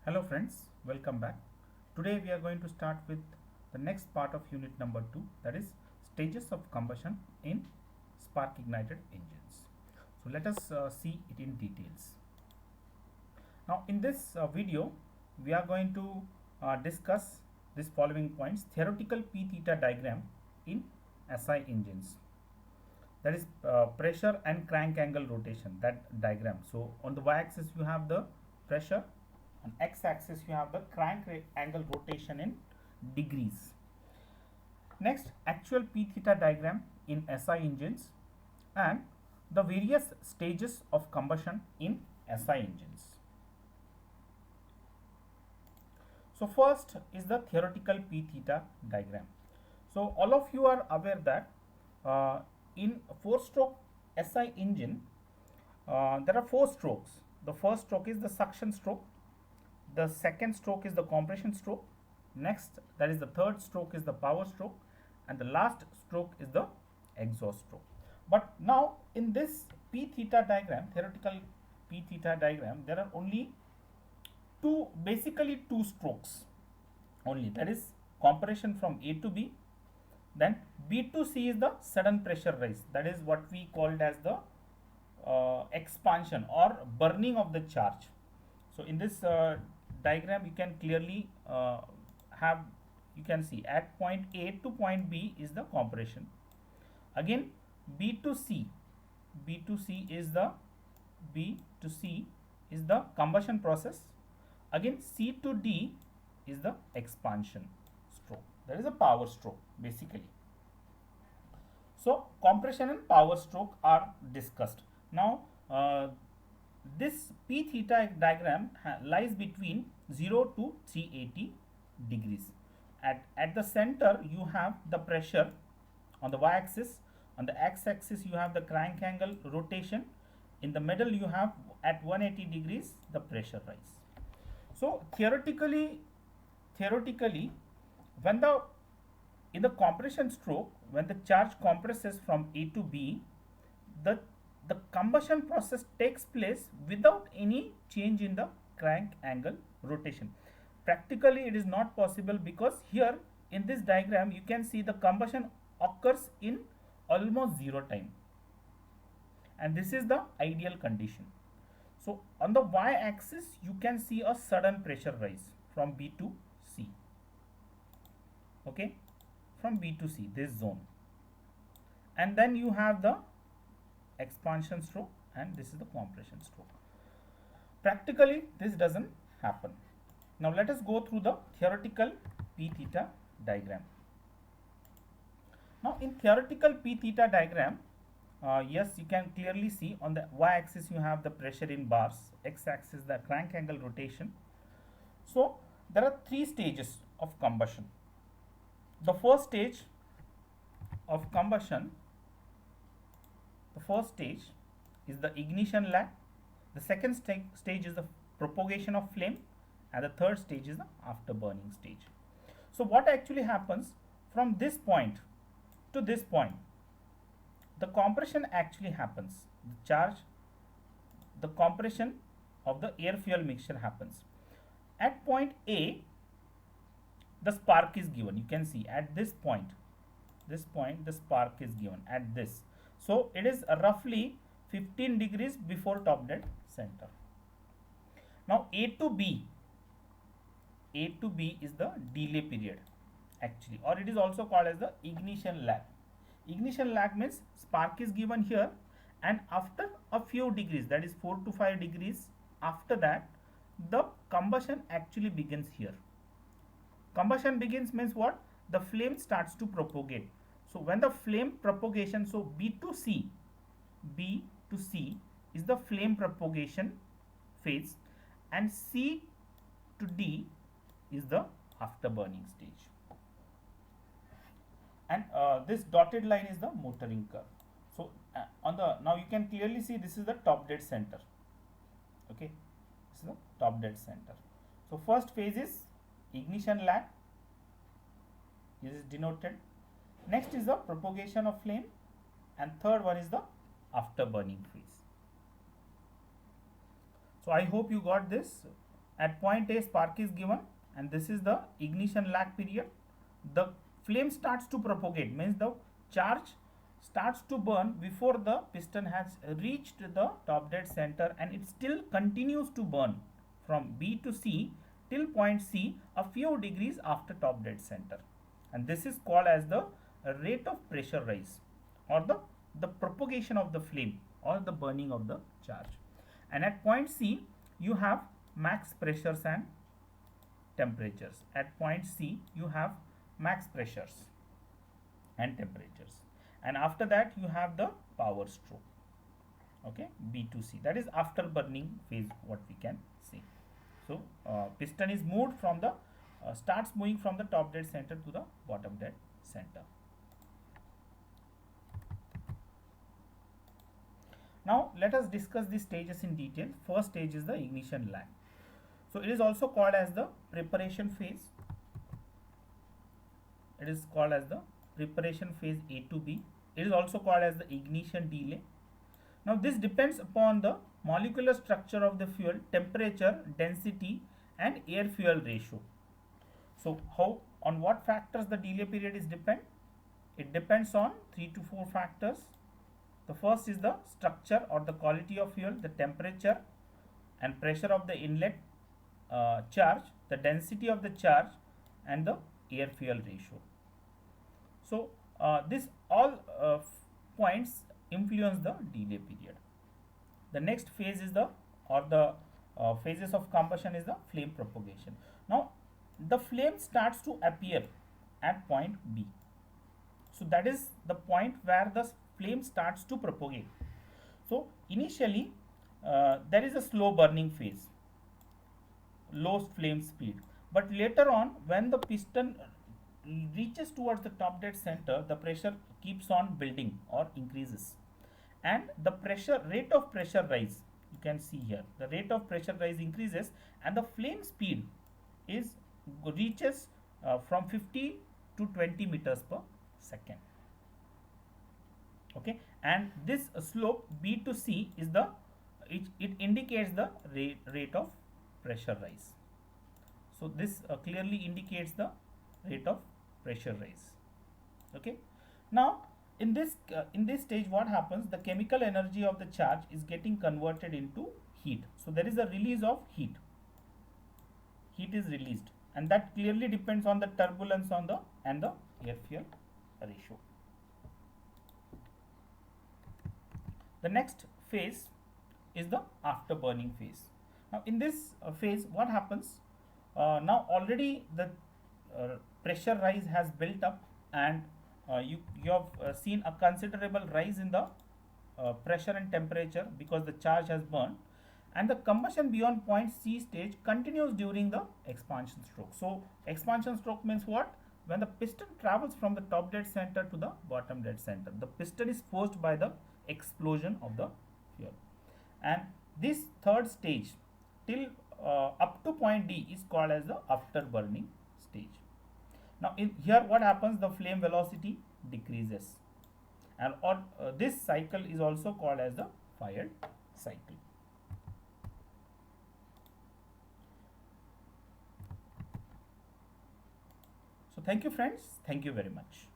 Hello friends, welcome back. Today we are going to start with the next part of unit number 2, that is stages of combustion in spark ignited engines. So let us see it in details. Now in this video we are going to discuss these following points: theoretical P theta diagram in SI engines, that is pressure and crank angle rotation, that diagram. So on the y-axis you have the pressure, on x-axis you have the crank angle rotation in degrees. Next, actual P theta diagram in SI engines and the various stages of combustion in SI engines. So first is the theoretical P theta diagram. So all of you are aware that in 4-stroke SI engine there are 4 strokes. The first stroke is the suction stroke, the second stroke is the compression stroke, next, that is the third stroke, is the power stroke, and the last stroke is the exhaust stroke. But now in this P theta diagram, theoretical P theta diagram, there are only basically two strokes only, that is compression from A to B. Then B to C is the sudden pressure rise, that is what we called as the expansion or burning of the charge. So in this diagram you can clearly you can see at point A to point B is the compression. Again B to C is the combustion process. Again C to D is the expansion stroke, that is a power stroke basically. So compression and power stroke are discussed. Now this P theta diagram lies between 0 to 380 degrees. At the center you have the pressure on the y-axis, on the x-axis you have the crank angle rotation, in the middle you have at 180 degrees the pressure rise. So theoretically when in the compression stroke, when the charge compresses from A to B, the combustion process takes place without any change in the crank angle rotation. Practically it is not possible, because here in this diagram you can see the combustion occurs in almost zero time, and this is the ideal condition. So on the y-axis you can see a sudden pressure rise from B to C, okay, from B to C, this zone, and then you have the expansion stroke and this is the compression stroke. Practically this doesn't happen. Now let us go through the theoretical P theta diagram. Now in theoretical P theta diagram, yes, you can clearly see on the y-axis you have the pressure in bars, x-axis the crank angle rotation. So there are 3 stages of combustion. The first stage of combustion, the first stage is the ignition lag, the second stage is the propagation of flame, and the third stage is the afterburning stage. So what actually happens from this point to this point? The compression actually happens, the compression of the air fuel mixture happens. At point A the spark is given, you can see at this point the spark is given at this. So it is roughly 15 degrees before top dead center. Now A to B is the delay period actually, or it is also called as the ignition lag. Ignition lag means spark is given here, and after a few degrees, that is 4 to 5 degrees after that, the combustion actually begins here. Combustion begins means what? The flame starts to propagate. So when the flame propagation, so B to C is the flame propagation phase, and C to D is the afterburning stage. And this dotted line is the motoring curve. So now you can clearly see this is the top dead center. Okay, this is the top dead center. So first phase is ignition lag, this is denoted. Next is the propagation of flame, and third one is the afterburning phase. So I hope you got this, At point A, spark is given, and this is the ignition lag period. The flame starts to propagate, means the charge starts to burn before the piston has reached the top dead center, and it still continues to burn from B to C till point C a few degrees after top dead center, and this is called as the rate of pressure rise, or the propagation of the flame, or the burning of the charge. And at point C you have max pressures and temperatures. At point C you have max pressures and temperatures, and after that you have the power stroke. Okay, B to C, that is after burning phase, what we can see. So piston is moved from the starts moving from the top dead center to the bottom dead center. Now let us discuss the stages in detail. First stage is the ignition lag. So it is also called as the preparation phase. It is called as the preparation phase A to B. It is also called as the ignition delay. Now this depends upon the molecular structure of the fuel, temperature, density and air fuel ratio. So how, on what factors the delay period is depend? It depends on 3 to 4 factors. The first is the structure or the quality of fuel, the temperature and pressure of the inlet charge, the density of the charge and the air fuel ratio. So this all points influence the delay period. The next phase is the phases of combustion is the flame propagation. Now the flame starts to appear at point B. So that is the point where the flame starts to propagate. So initially there is a slow burning phase, low flame speed, but later on when the piston reaches towards the top dead center, the pressure keeps on building or increases, and the rate of pressure rise, you can see here, the rate of pressure rise increases, and the flame speed is reaches from 50 to 20 meters per second. Okay, and this slope B to C is the it indicates the rate of pressure rise. So this clearly indicates the rate of pressure rise. Okay, now in this stage what happens, the chemical energy of the charge is getting converted into heat. So there is a release of heat is released, and that clearly depends on the turbulence on the and the air fuel ratio. The next phase is the after burning phase. Now in this phase what happens, now already the pressure rise has built up, and you have seen a considerable rise in the pressure and temperature because the charge has burned, and the combustion beyond point C stage continues during the expansion stroke. So expansion stroke means what? When the piston travels from the top dead center to the bottom dead center, the piston is forced by the explosion of the fuel, and this third stage till up to point D is called as the after burning stage. Now here what happens, the flame velocity decreases, and this cycle is also called as the fired cycle. So thank you friends, thank you very much.